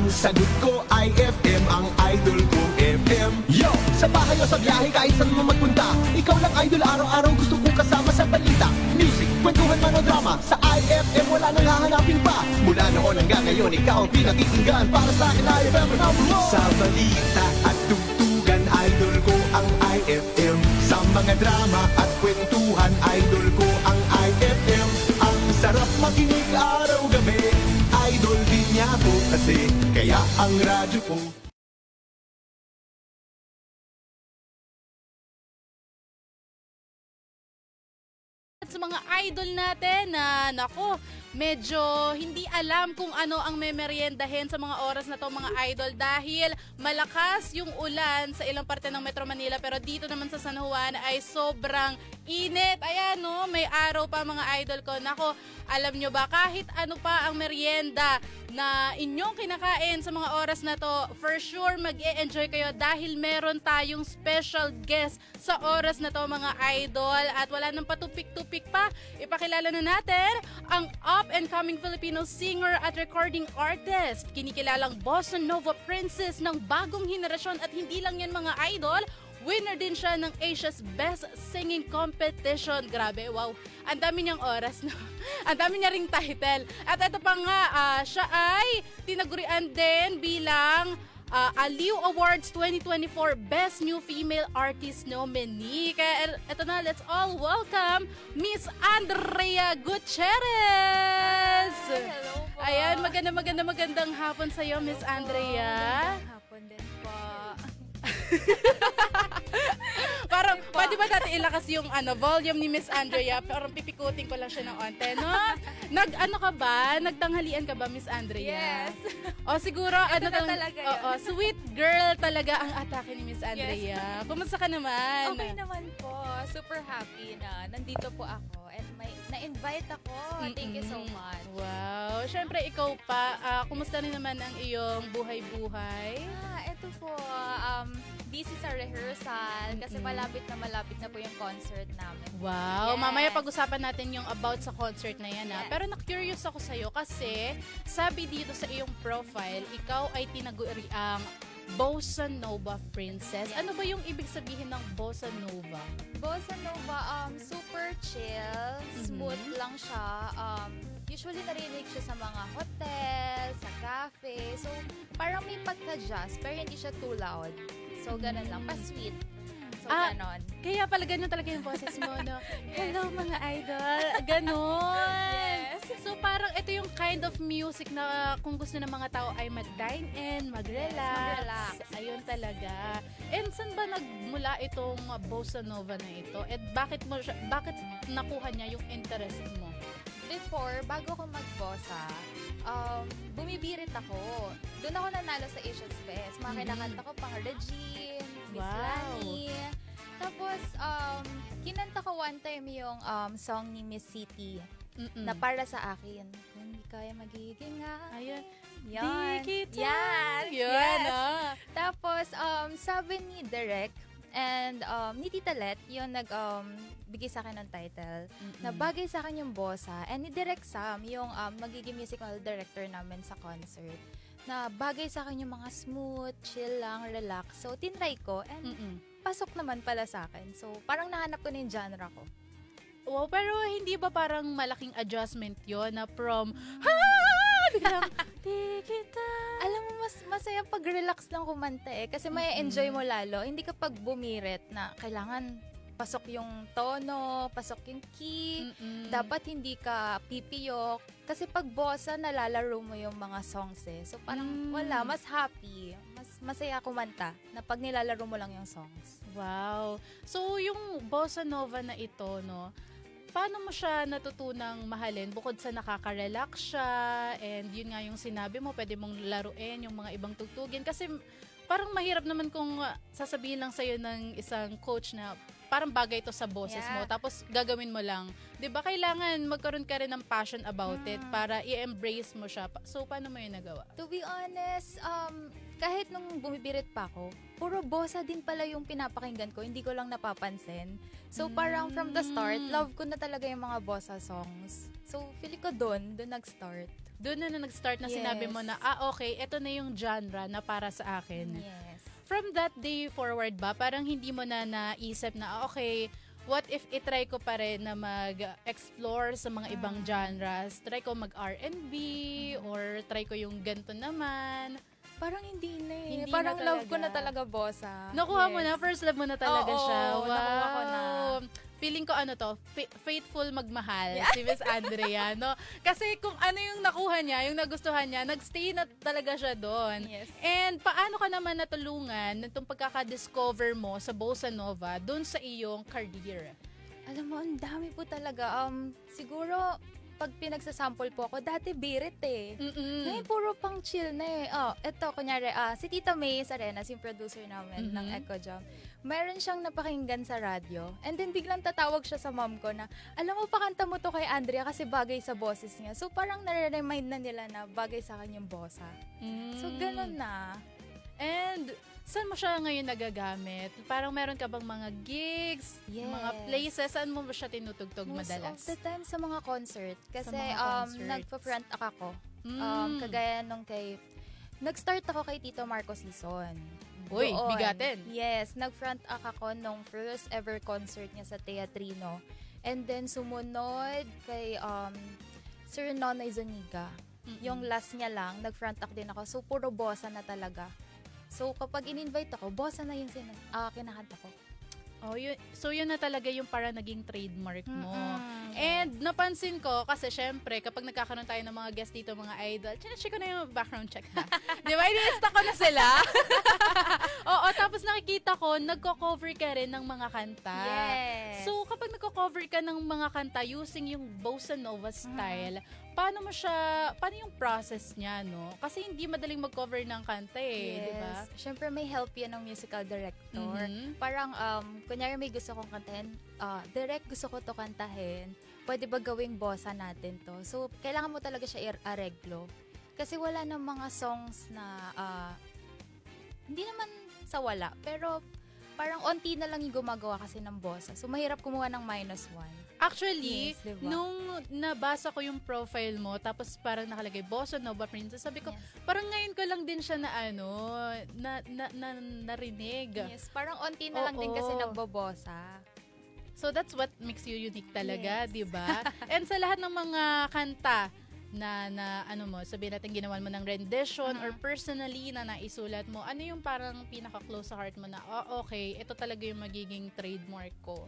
sagot ko ay FM, ang idol ko FM. Yo! Sa bahay o sa biyahe, kahit saan mo magpunta, ikaw lang idol, araw-araw gusto ko kasama sa balita. Music, kwentuhan man o drama, sa IFM wala nang hahanapin pa. Mula noon hanggang ngayon, ikaw ang pinakikinggan. Para sa akin, IFM ang number one. Sa balita at tugtugan, idol ko ang IFM. Sa mga drama at kwentuhan, idol ko ang IFM. Ang sarap makinig araw-gabi, idol din niya ko kasi, kaya ang radyo ko. Sa mga idol natin na nako, medyo hindi alam kung ano ang memeryendahin sa mga oras na to mga idol dahil malakas yung ulan sa ilang parte ng Metro Manila pero dito naman sa San Juan ay sobrang init. Ayan no, may araw pa mga idol ko. Nako, alam nyo ba kahit ano pa ang merienda na inyong kinakain sa mga oras na to, for sure mag-e-enjoy kayo dahil meron tayong special guest sa oras na to mga idol at wala nang patupik-tupik pa. Ipakilala na natin ang up-and-coming Filipino singer at recording artist. Kinikilalang Bossa Nova Princess ng bagong henerasyon at hindi lang yan mga idol, winner din siya ng Asia's Best Singing Competition. Grabe, wow. Ang dami niyang oras, no? Ang dami niya ring title. At ito pa nga, siya ay tinagurian din bilang Aliw Awards 2024 Best New Female Artist nominee. Kaya ito na, let's all welcome Miss Andrea Gutierrez. Hello po. Ayan, magandang hapon sa iyo, Miss Andrea. Magandang hapon din po. Parang, pwede ba natin ilakas yung volume ni Miss Andrea? Parang pipikutin ko lang siya ng onte, no? Nagtanghalian ka ba, Miss Andrea? Yes. O siguro, Ito na talaga yun. Oo, sweet girl talaga ang atake ni Miss Andrea. Kumusta ka naman? Okay naman po. Super happy na nandito po ako and na-invite ako. Thank you so much. Wow. Siyempre, ikaw pa. Kumusta rin naman ang iyong buhay-buhay? Ito po. Busy sa rehearsal kasi malapit na po yung concert namin. Wow, Yes. mamaya pag-usapan natin yung about sa concert na yan. Yes. Pero na-curious ako sa'yo kasi sabi dito sa iyong profile, ikaw ay tinaguri ang Bossa Nova Princess. Yes. Ano ba yung ibig sabihin ng Bossa Nova? Bossa Nova, super chill, smooth lang siya. Usually narinig siya sa mga hotel, sa cafe. So, parang may pagka-jazz, pero hindi siya too loud. So, ganun lang. Pa-sweet. So, ganon. Kaya pala ganun talaga yung boses mo, no? Yes. Hello mga idol! Ganon! Yes. So parang ito yung kind of music na kung gusto ng mga tao ay mag-dine in, mag-relax. Yes, mag-relax. Ayun talaga. And saan ba nagmula itong Bossa Nova na ito? At bakit nakuha niya yung interest mo? Before, bago ko mag-bossa, bumibirit ako. Doon ako nanalo sa Asia's Best. Mga kinakanta ko pang Regine, Miss Wow. Lani. Tapos, kinanta ko one time yung song ni Miss City na para sa akin. Kung di kaya magiging nga. Ayun. Yan. Di kita. Yan. Yun, Yes. ah. Tapos, sabi ni Derek and ni Tita Let, yung bigay sa akin ng title, na bagay sa akin yung bossa, and ni Direk Sam, yung magiging musical director namin sa concert, na bagay sa akin yung mga smooth, chill lang, relax. So, tinry ko, and pasok naman pala sa akin. So, parang nahanap ko na yung genre ko. Wow, pero hindi ba parang malaking adjustment yon na from biglang, di kita. Alam mo, mas masaya pag relax lang kumanta kasi may enjoy mo lalo. Hindi ka pag bumirit na kailangan pasok yung tono, pasok yung key. Dapat hindi ka pipiyok. Kasi pag bossa, nalalaro mo yung mga songs So parang wala, mas happy. Mas masaya kumanta na pag nilalaro mo lang yung songs. Wow. So, yung Bossa Nova na ito, no, paano mo siya natutunang mahalin bukod sa nakaka-relax siya and yun nga yung sinabi mo, pwede mong laruin yung mga ibang tugtugin kasi parang mahirap naman kung sasabihin lang sa'yo ng isang coach na parang bagay to sa boses mo tapos gagawin mo lang. 'Di ba kailangan magkaroon ka rin ng passion about it para i-embrace mo siya. So paano mo 'yun nagawa? To be honest, kahit nung bumibirit pa ako, puro bossa din pala yung pinapakinggan ko, hindi ko lang napapansin. So parang from the start, love ko na talaga yung mga bossa songs. So feeling ko doon nag-start. doon na nag-start na sinabi mo na, okay, ito na yung genre na para sa akin. Yes. From that day forward ba, parang hindi mo na naisip na, okay, what if itry ko pa rin na mag-explore sa mga ibang genres? Try ko mag-R&B or try ko yung ganito naman. Parang hindi na eh. Hindi Parang na love ko talaga. na talaga bossa. Nakuha mo na, first love mo na talaga Oo, siya. Wow. nakuha ko na. Feeling ko faithful magmahal si Miss Andrea, no? Kasi kung ano yung nakuha niya, yung nagustuhan niya, nagstay na talaga siya doon. Yes. And paano ka naman natulungan nitong pagkaka-discover mo sa Bossa Nova doon sa iyong career? Alam mo, ang dami po talaga. Siguro, pag pinagsasample po ako, dati birit eh. Ngayon, puro pang chill na eh. Eto, kunyari, si Tita May Arenas, yung producer namin ng Echo Jam, meron siyang napakinggan sa radyo. And then, biglang tatawag siya sa mom ko na, alam mo, pakanta mo to kay Andrea kasi bagay sa boses niya. So, parang nare-remind na nila na bagay sa akin yung bossa. So, ganun na. And saan mo siya ngayon nagagamit? Parang meron ka bang mga gigs, Yes. mga places, saan mo ba siya tinutugtog madalas? Most of the time sa mga concert. Kasi mga concerts. nagpa-front ako. Kagaya nung nag-start ako kay Tito Marco Season. Uy, Doon. bigatin. Yes, nag-front ako nung first ever concert niya sa Teatrino. And then sumunod kay Sir Nonoy Zuniga. Yung last niya lang, nag-front act din ako. So, puro bossa na talaga. So, kapag in-invite ako, bossa na yung kinakanta ko. Oh, so yun na talaga yung para naging trademark mo. Mm-mm. And napansin ko, kasi syempre, kapag nagkakaroon tayo ng mga guest dito, mga idol, check ko na yung background check na. Di ba? Ini-lista ko na sila. Oo, tapos nakikita ko, nagko-cover ka rin ng mga kanta. Yes. So, kapag nagko-cover ka ng mga kanta using yung Bossa Nova style, paano yung process niya, no? Kasi hindi madaling mag-cover ng kanta eh, di ba? Siyempre, may help yan ng musical director. Mhm. Parang, kunyari may gusto kong kantahin, direct gusto ko to kantahin, pwede ba gawing bossa natin to? So, kailangan mo talaga siya areglo. Kasi wala ng mga songs na, hindi naman sa wala, pero parang onti na lang yung gumagawa kasi ng bossa. So, mahirap kumuha ng -1. Actually, Yes, diba? nung nabasa ko yung profile mo, tapos parang nakalagay Bossa Nova Princess, sabi ko, Yes. parang ngayon ko lang din siya narinig. Yes, parang onti na lang din kasi Oo. nagbobosa. So that's what makes you unique talaga, Yes. 'di ba? And sa lahat ng mga kanta na sabihin natin ginawan mo ng rendition or personally na naisulat mo, ano yung parang pinaka-close sa heart mo na, okay, ito talaga yung magiging trademark ko?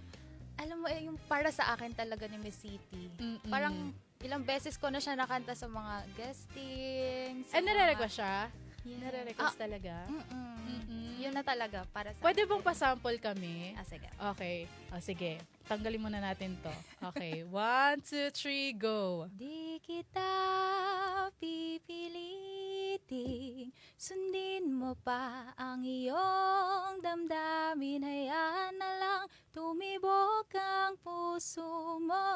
Alam mo, yung para sa akin talaga ni Miss City. Parang ilang beses ko na siya nakanta sa mga guestings. Nare-request siya? Yeah. Nare-request talaga? Yun na talaga para sa Pwede bang pasample kami? sige. Okay. Sige. Tanggalin muna natin to. Okay. 1, 2, 3, go. Di kita pipiliting sundin mo pa ang iyong damdamin. Hayaan na lang tumibok ang puso mo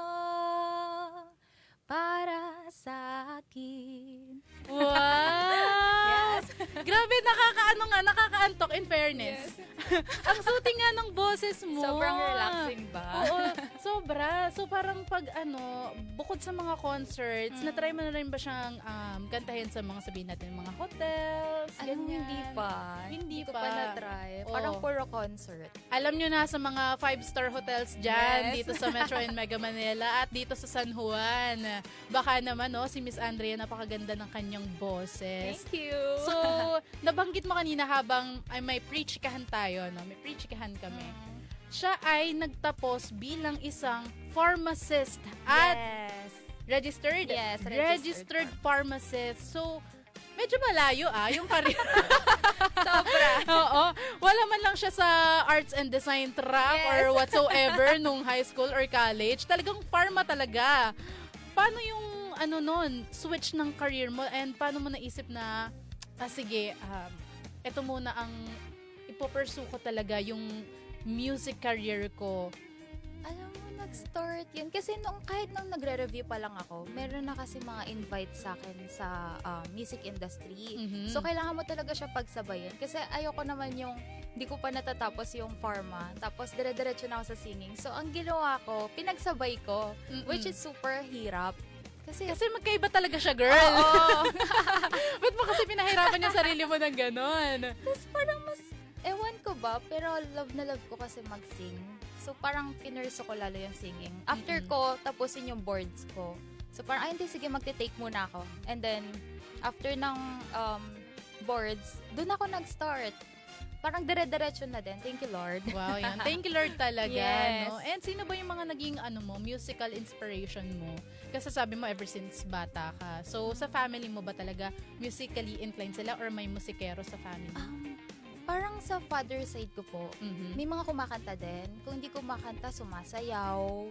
para sa akin. Wow! Grabe, nakakaantok in fairness. Ang suti nga ng boses mo. Sobrang relaxing ba? Oo, sobra. So parang pag bukod sa mga concerts, na-try mo na rin ba siyang kantahin sa mga sabihin natin, mga hotels, Alam mo, ganyan? hindi pa. Hindi ko pa. pa na-try. Oo. Parang puro concert. Alam nyo na sa mga 5-star hotels dyan, Yes. dito sa Metro and Mega Manila at dito sa San Juan. Baka naman, si Miss Andrea, napakaganda ng kanyang boses. Thank you. So, nabanggit mo kanina habang may pre-chikahan tayo, no? May pre-chikahan kami. Siya ay nagtapos bilang isang pharmacist at yes. registered? Yes, registered pharmacist. So, medyo malayo yung career. Sobra. Oo. Wala man lang siya sa arts and design track Yes. or whatsoever nung high school or college. Talagang pharma talaga. Paano yung switch ng career mo and paano mo naisip na, sige, ito muna ang ipopursue ko talaga yung music career ko. Alam mo, nag-start yun. Kasi kahit nung nagre-review pa lang ako, meron na kasi mga invite sa akin sa music industry. Mhm. So, kailangan mo talaga siya pagsabayin. Kasi ayoko naman yung hindi ko pa natatapos yung pharma. Tapos, dire-diretso na ako sa singing. So, ang ginawa ko, pinagsabay ko, which is super hirap. Kasi magkaiba talaga siya, girl. Oo. Ba't mo kasi pinahirapan yung sarili mo ng ganon? Tapos parang mas, ewan ko ba, pero love na love ko kasi mag-sing. So parang pinurso ko lalo yung singing. After ko, tapusin yung boards ko. So parang, hindi, sige, magte-take muna ako. And then, after ng boards, dun ako nag-start. Parang dire-diretso na din. Thank you, Lord. Wow, yan. Thank you, Lord, talaga. Yes. No? And sino ba yung mga naging musical inspiration mo? Kasi sabi mo, ever since bata ka. So, sa family mo ba talaga musically inclined sila or may musikero sa family? Parang sa father side ko po, Mhm. may mga kumakanta din. Kung hindi kumakanta, sumasayaw.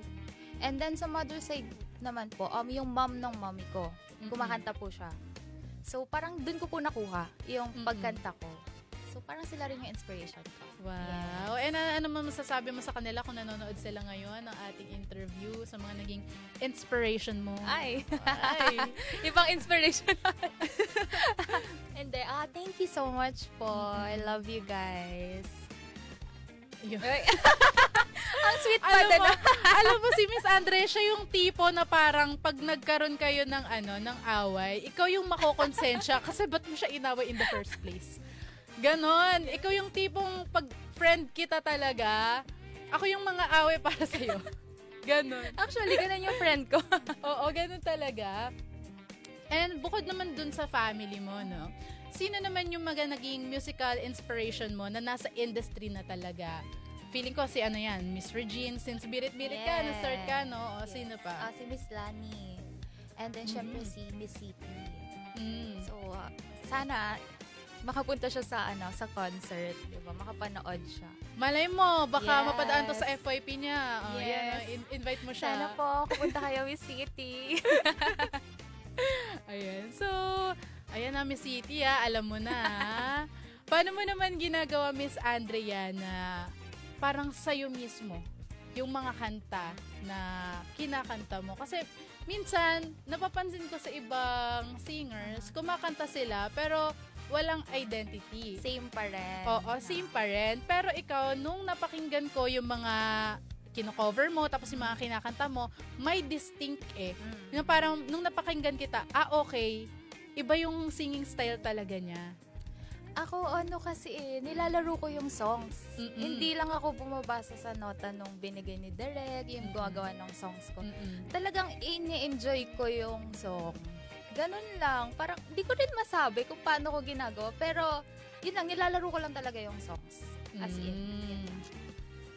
And then sa mother side naman po, yung mom ng mommy ko, kumakanta po siya. So parang dun ko po nakuha yung pagkanta ko. So parang sila rin yung inspiration ko. Wow. And ano mo masasabi mo sa kanila kung nanonood sila ngayon ng ating interview sa mga naging inspiration mo? Ay, Ay. ibang inspiration. Hindi, thank you so much po. I love you guys. Yun. Ang sweet pa din. alam mo si Miss Andre, siya yung tipo na parang pag nagkaroon kayo ng ng away, ikaw yung makokonsensya kasi ba't mo siya inaway in the first place? Ganon. Ikaw yung tipong pag friend kita talaga, ako yung mga away para sa'yo. Ganon. Actually, ganun yung friend ko. Oo, ganon talaga. And bukod naman dun sa family mo, no? Sino naman yung naging musical inspiration mo na nasa industry na talaga? Feeling ko si Miss Regine, since birit-birit ka, na-start ka, no? O sino pa? Si Miss Lani. And then, syempre, si Miss City. So, sana makapunta siya sa concert, di ba? Makapanood siya. Malay mo, baka Yes. mapadaan to sa FYP niya. Yes. Yan, invite mo siya. Sana po, pupunta kayo Miss City. Ayan. So, ayan na, Miss City, alam mo na. Paano mo naman ginagawa, Miss Andrea, na parang sa'yo mismo, yung mga kanta na kinakanta mo? Kasi, minsan, napapansin ko sa ibang singers, kumakanta sila, pero walang identity. Same pa rin. Oo, same pa rin. Pero ikaw, nung napakinggan ko yung mga kino-cover mo, tapos yung mga kinakanta mo, may distinct Yung parang, nung napakinggan kita, okay, iba yung singing style talaga niya. Ako, kasi nilalaro ko yung songs. Mm-mm. Hindi lang ako bumabasa sa nota nung binigay ni Derek, yung gumagawa ng songs ko. Talagang ini-enjoy ko yung song. Ganun lang. Parang, di ko rin masabi kung paano ko ginagawa. Pero, yun lang, nilalaro ko lang talaga yung songs. As in.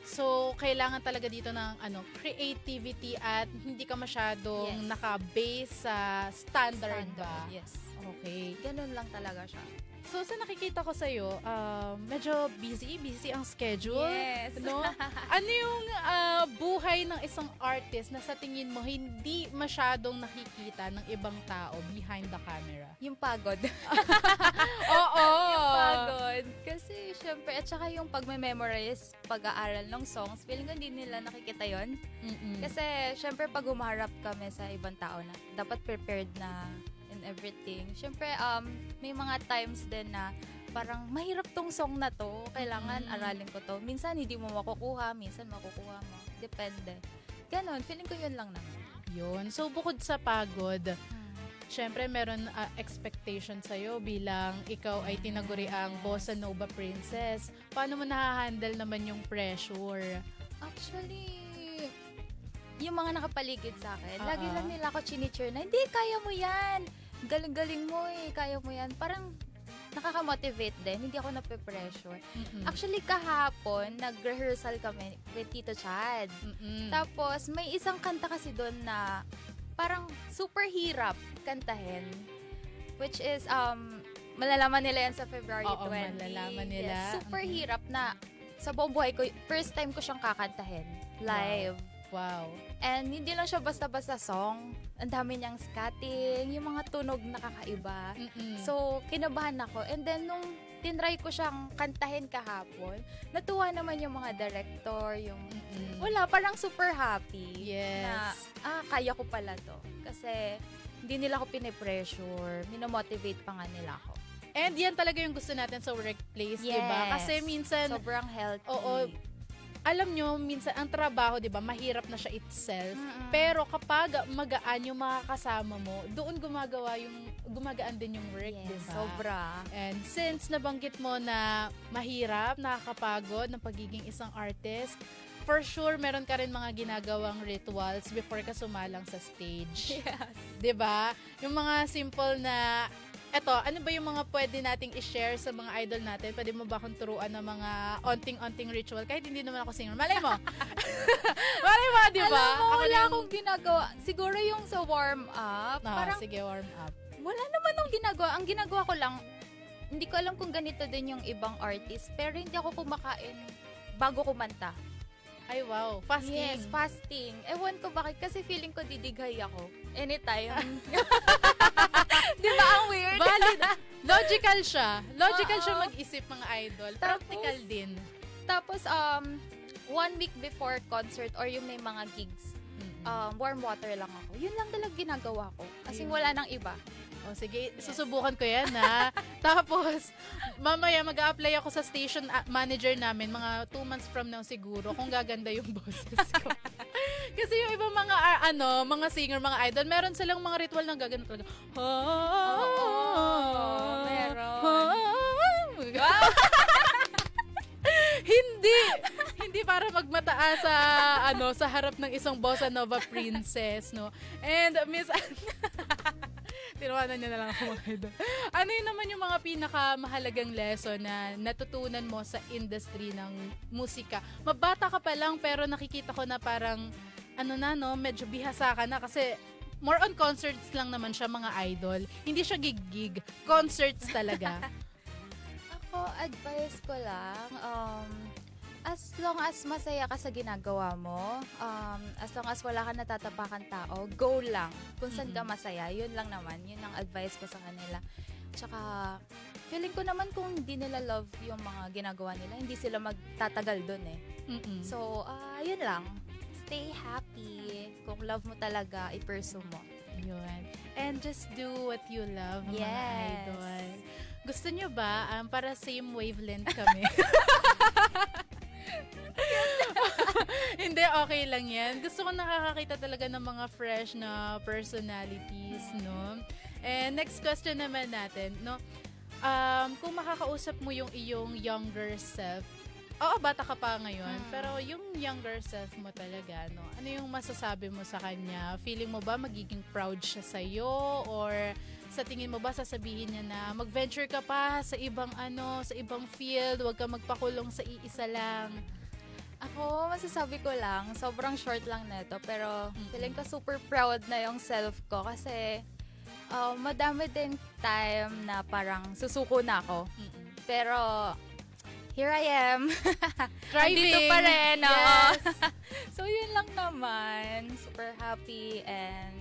So, kailangan talaga dito ng creativity at hindi ka masyadong Yes. naka-base sa standard ba? Yes. Okay. Ganun lang talaga siya. So, sa nakikita ko sa'yo, medyo busy ang schedule. Yes. No? Ano yung buhay ng isang artist na sa tingin mo hindi masyadong nakikita ng ibang tao behind the camera? Yung pagod. Oo! Yung pagod. Kasi, syempre, at saka yung pag-memorize, pag-aaral ng songs, feeling ko hindi nila nakikita yon. Kasi, syempre, pag humarap kami sa ibang tao na dapat prepared na and everything. Syempre, may mga times din na parang mahirap tong song na to. Kailangan aralin ko to. Minsan, hindi mo makukuha. Minsan, makukuha mo. Depende. Ganon. Feeling ko yun lang naman. Yun. So, bukod sa pagod, syempre, meron expectation sa'yo bilang ikaw ay tinaguri ang Bossa Nova Princess. Paano mo nahahandle naman yung pressure? Actually, yung mga nakapaligid sa akin, Oo. lagi lang nila ako chinicheer na, hindi, kaya mo yan. Galing-galing mo kaya mo yan. Parang nakaka-motivate din. Hindi ako nape-pressure. Actually, kahapon, nag-rehearsal kami with Tito Chad. Tapos, may isang kanta kasi doon na parang super hirap kantahin. Which is, malalaman nila yan sa February Oo, 20. malalaman nila. Yes, super hirap na sa buong buhay ko, first time ko siyang kakantahin. Live. Wow. And hindi lang siya basta-basta song. Ang dami niyang scatting, yung mga tunog nakakaiba. So, kinabahan ako. And then, nung tinry ko siyang kantahin kahapon, natuwa naman yung mga director, yung wala, parang super happy. Yes. Na, kaya ko pala to. Kasi, hindi nila ako pinipressure. Minomotivate pa nga nila ako. And yan talaga yung gusto natin sa workplace, di ba? Kasi minsan, Sobrang healthy. oo, alam nyo, minsan ang trabaho, di ba, mahirap na siya itself. Mm-mm. Pero kapag magaan yung mga kasama mo, doon gumagaan din yung work, di Yes, ba? sobra. And since nabanggit mo na mahirap, nakakapagod ng pagiging isang artist, for sure, meron ka rin mga ginagawang rituals before ka sumalang sa stage. Yes. 'Di ba? Yung mga simple na eto, ano ba yung mga pwede nating i-share sa mga idol natin? Pwede mo ba akong turuan ng mga onting-onting ritual? Kahit hindi naman ako singer. Malay mo. Malay mo, 'di ba? Alam mo, Ako wala yung- akong ginagawa. Siguro yung sa warm-up, parang sige, warm up. wala naman akong ginagawa. Ang ginagawa ko lang, hindi ko alam kung ganito din yung ibang artist, pero hindi ako kumakain bago kumanta. Ay, wow. Fasting. Yes, fasting. Ewan ko bakit, kasi feeling ko didighay ako. Anytime. Di ba ang weird? Valid. Logical siya. Logical Oo. siya mag-isip, mga idol. Tapos, Practical din. Tapos, 1 week before concert or yung may mga gigs, warm water lang ako. Yun lang talaga ginagawa ko. Kasi Ayun. wala nang iba. O sige, susubukan ko yan ha. Tapos, mamaya mag-a-apply ako sa station manager namin, mga 2 months from now siguro, kung gaganda yung boses ko. Kasi yung ibang mga, mga singer, mga idol, meron silang mga ritual na gaganda talaga. meron. Hindi para magmataas sa harap ng isang bossa nova princess, no. And Miss tinawanan niya na lang ako, mga idol. Ano yun naman yung mga pinakamahalagang lesson na natutunan mo sa industry ng musika? Mabata ka pa lang pero nakikita ko na parang medyo bihasa ka na kasi more on concerts lang naman siya, mga idol. Hindi siya gig-gig. Concerts talaga. Ako, advice ko lang, as long as masaya ka sa ginagawa mo, as long as wala ka natatapakan tao, go lang. Kung saan ka masaya, yun lang naman. Yun ang advice ko sa kanila. Tsaka, feeling ko naman kung hindi nila love yung mga ginagawa nila, hindi sila magtatagal dun eh. Mm-mm. So, yun lang. Stay happy. Kung love mo talaga, i-pursue mo. Yun. And just do what you love, mga Yes. idol. Gusto nyo ba, para same wavelength kami? Hindi, okay lang yan. Gusto ko nakakakita talaga ng mga fresh na personalities, no? And next question naman natin, no? Kung makakausap mo yung iyong younger self, bata ka pa ngayon, pero yung younger self mo talaga, no? Ano yung masasabi mo sa kanya? Feeling mo ba magiging proud siya sa'yo? Or sa tingin mo ba sasabihin niya na mag-venture ka pa sa ibang sa ibang field, huwag ka magpakulong sa iisa lang? Ako, masasabi ko lang, sobrang short lang nito, pero feeling ko super proud na yung self ko kasi madami din time na parang susuko na ako. Pero, here I am. Thriving. Andito pa rin. Yes. So, yun lang naman. Super happy and,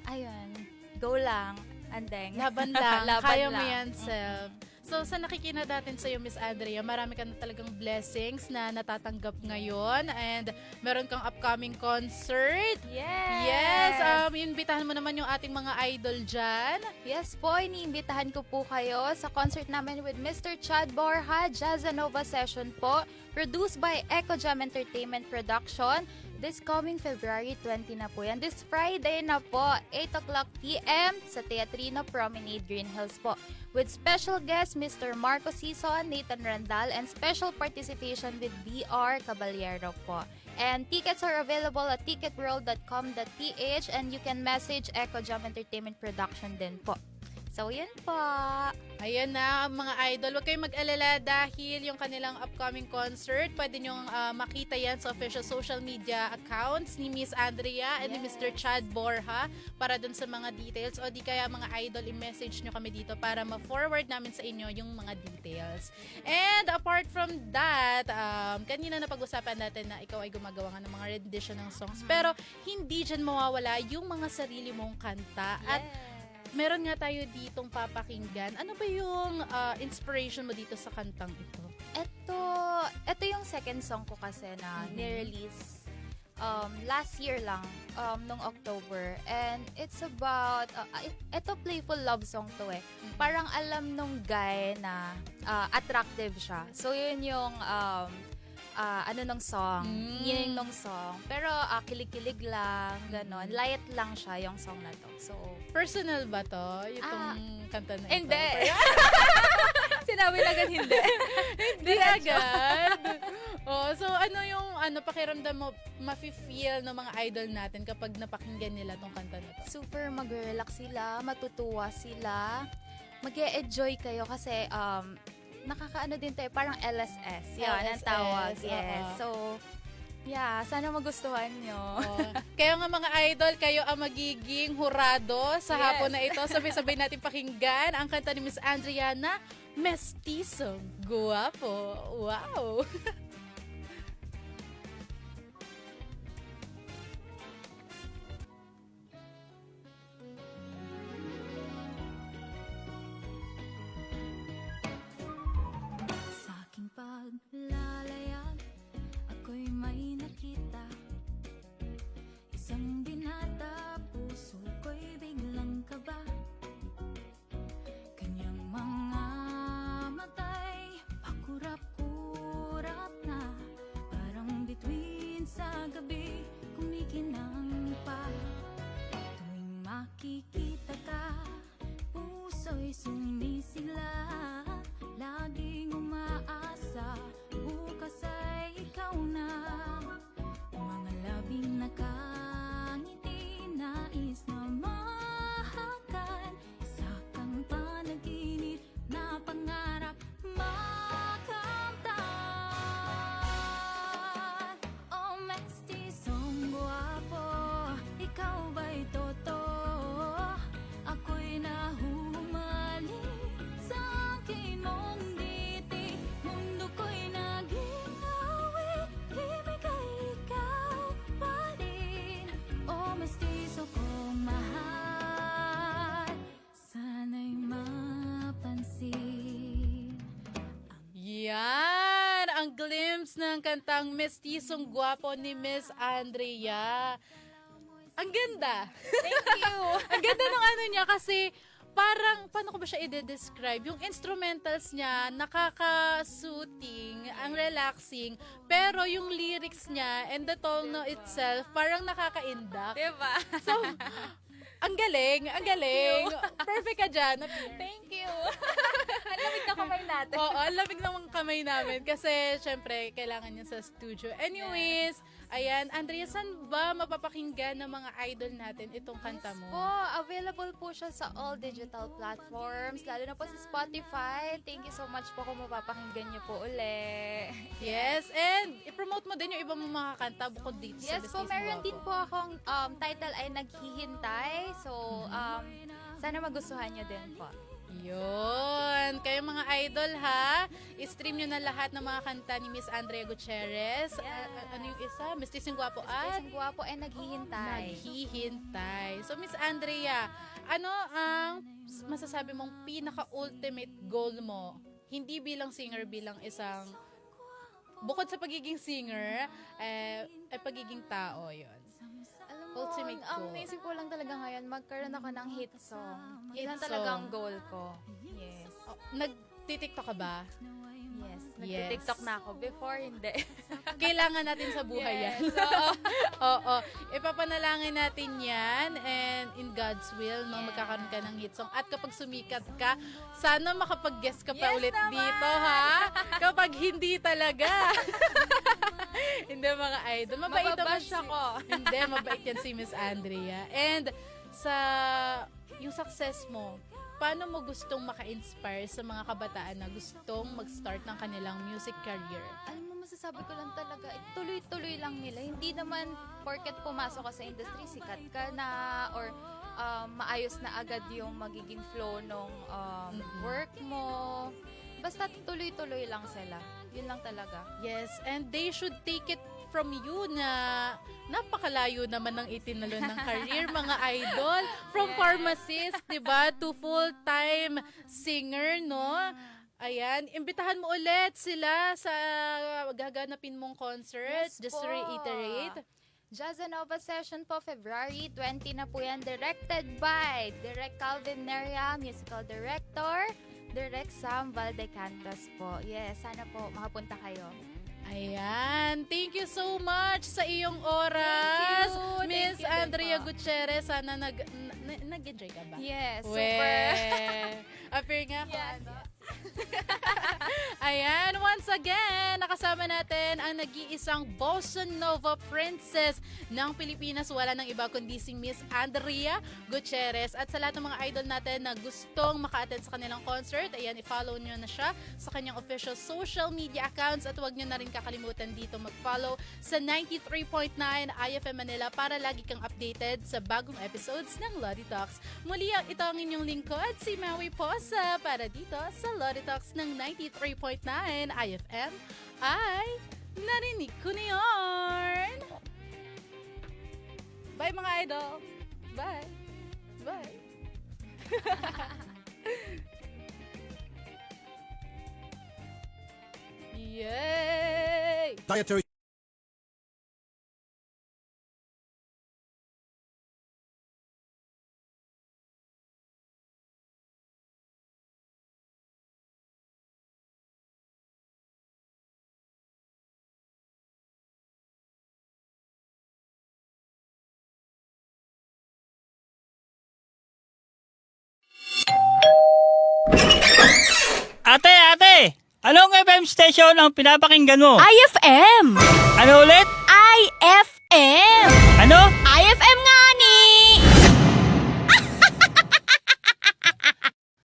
ayun, go lang. Andeng. Laban lang. Laban Kaya mo lang. yan, self. So, sa nakikita natin sa'yo, Miss Andrea, marami ka na talagang blessings na natatanggap ngayon and meron kang upcoming concert. Yes! Imbitahan mo naman yung ating mga idol dyan. Yes po, iniimbitahan ko po kayo sa concert namin with Mr. Chad Borja, Jazza Nova Session po, produced by Echo Jam Entertainment Production. This coming February 20 na po yan. This Friday na po, 8 o'clock p.m. sa Teatrino Promenade, Green Hills po. With special guest Mr. Marco Sison, Nathan Randal, and special participation with DR Caballero po. And tickets are available at ticketworld.com.ph and you can message Echo Jam Entertainment Production din po. So, yun po. Ayan na, mga idol. Huwag kayong mag-alala dahil yung kanilang upcoming concert, pwede nyong makita yan sa official social media accounts ni Miss Andrea and ni Mr. Chad Borja para dun sa mga details. O di kaya mga idol, i-message nyo kami dito para ma-forward namin sa inyo yung mga details. And apart from that, kanina na pag-usapan natin na ikaw ay gumagawa nga ng mga rendition ng songs. Pero hindi dyan mawawala yung mga sarili mong kanta. At meron nga tayo ditong papakinggan. Ano ba yung inspiration mo dito sa kantang ito? Ito yung second song ko kasi na ni-release last year lang, nung October. And it's about, ito playful love song to eh. Parang alam nung guy na attractive siya. So yun yung ano nung song. Mm. Meaning nung song. Pero kilig-kilig lang, ganon. Light lang siya yung song na to. So, Personal ba to? Itong kanta na ito? hindi. Sinabi na agad hindi. Hindi agad. Oh, so ano yung pakiramdam mo mafe-feel ng mga idol natin kapag napakinggan nila tong kanta na to? Super mag-relax sila, matutuwa sila, mag-e-enjoy kayo kasi nakakaano din tayo, parang LSS. Yun, ang LSS, tawag. Yes. oo. So, yeah, sana magustuhan nyo. Oh. Kaya nga mga idol, kayo ang magiging hurado sa Yes. hapon na ito. Sabay-sabay natin pakinggan ang kanta ni Miss Andrea na Mestizong Guwapo. Wow! Sa aking paglalayag, ako'y may nakita. Isang binata, puso ko'y biglang kaba. Kanyang mga matay, pakurap-kurap na. Parang bituin sa gabi, kumikinang pa. Tuwing makikita ka, puso'y sumisigla. Laging umaasa, bukas ay ikaw na. Mga labing nakangiti, nais na mahakan. Isa kang panaginip na pangarap makamtan. Oh, mestizong guwapo, ikaw ba'y totoo? Ako'y nahuhumali sa akin mong ngiti. Mundo ko'y naging awi, ibig ay ikaw pa rin. Oh, mestizo kong mahal, sana'y mapansin. Yan! Ang glimpse ng kantang Mestizong Guwapo ni Miss Andrea. Ang ganda! Thank you! Ang ganda ng ano niya kasi parang, paano ko ba siya i-describe? Yung instrumentals niya, nakaka-soothing, ang relaxing, pero yung lyrics niya and the tone itself, parang nakaka-indak. Diba? So, ang galing, ang galing. Perfect ka dyan. Thank you! Ang lamig na kamay natin. Oo, ang lamig ng mga kamay namin kasi syempre kailangan niya sa studio. Anyways, ayan, Andrea, saan ba mapapakinggan ng mga idol natin itong kanta mo? Po, available po siya sa all digital platforms, lalo na po sa Spotify. Thank you so much po kung mapapakinggan niyo po uli. Yes, and i-promote mo din yung ibang mga kanta bukod dito sa Yes po, Mestizong meron Guwapo. din po akong title ay Naghihintay. So, sana magustuhan niyo din po. Yun. Kayo mga idol ha, i-stream nyo na lahat ng mga kanta ni Miss Andrea Gutierrez. Yeah. Ano yung isa? Mestizong Guwapo at Isang guwapo ay naghihintay. Naghihintay. So, Miss Andrea, ano ang masasabi mong pinaka-ultimate goal mo? Hindi bilang singer, bilang isang, bukod sa pagiging singer, pagiging tao, yon. Alam mo, Ultimate ang goal. naisip ko lang talaga ngayon, magkaroon ako ng hit song. Hit Yan talaga song. ang goal ko. Yes. Oh, nag-tiktok ka ba? Yes. Yes. Nag-tiktok na ako. Before, hindi. Kailangan natin sa buhay yan. Yes. Oo. Oo. Ipapanalangin natin yan and in God's will, no, Yes. magkakaroon ka ng hit song. At kapag sumikat ka, sana makapag-guest ka pa Yes ulit naman! dito, ha? Kapag hindi talaga. Hindi, mga idol. Mabait naman Mababash ako. Hindi, mabait yan si Miss Andrea. And sa yung success mo, paano mo gustong maka-inspire sa mga kabataan na gustong mag-start ng kanilang music career? Alam mo, masasabi ko lang talaga, tuloy-tuloy lang nila. Hindi naman porket pumasok ka sa industry, sikat ka na, or maayos na agad yung magiging flow ng work mo. Basta tuloy-tuloy lang sila. Yun lang talaga. Yes, and they should take it from you na napakalayo naman ng itinalo ng career, mga idol. From pharmacist, di ba, to full-time singer, no? Ayan, imbitahan mo ulit sila sa gaganapin mong concert. Yes Just to po. reiterate. Jazzanova Session po, February 20 na po yan. Directed by Direk Calvin Neria, musical director. Direk Sam Valdecantos po. Yes, sana po makapunta kayo. Ayan. Thank you so much sa iyong oras. Thank you. Miss Thank you, Andrea din po. Gutierrez. Sana nag-enjoy ka ba? Yes, We. super. Appear nga ako. Yes, ano? Ayan, once again, nakasama natin ang nag-iisang Bossa Nova Princess ng Pilipinas. Wala nang iba kundi si Miss Andrea Gutierrez. At sa lahat ng mga idol natin na gustong maka-attend sa kanilang concert, ayan, i-follow nyo na siya sa kanyang official social media accounts. At huwag nyo na rin kakalimutan dito mag-follow sa 93.9 IFM Manila para lagi kang updated sa bagong episodes ng Lodi Talks. Muli ito ang inyong lingkod, si Maui Posa, para dito sa Lodi Talks ng 93.9 IFM ay narinig ko na yun. Bye mga idol. Bye. Bye. Yay! Dietary Ate! Anong FM station ang pinapakinggan mo? IFM! Ano ulit?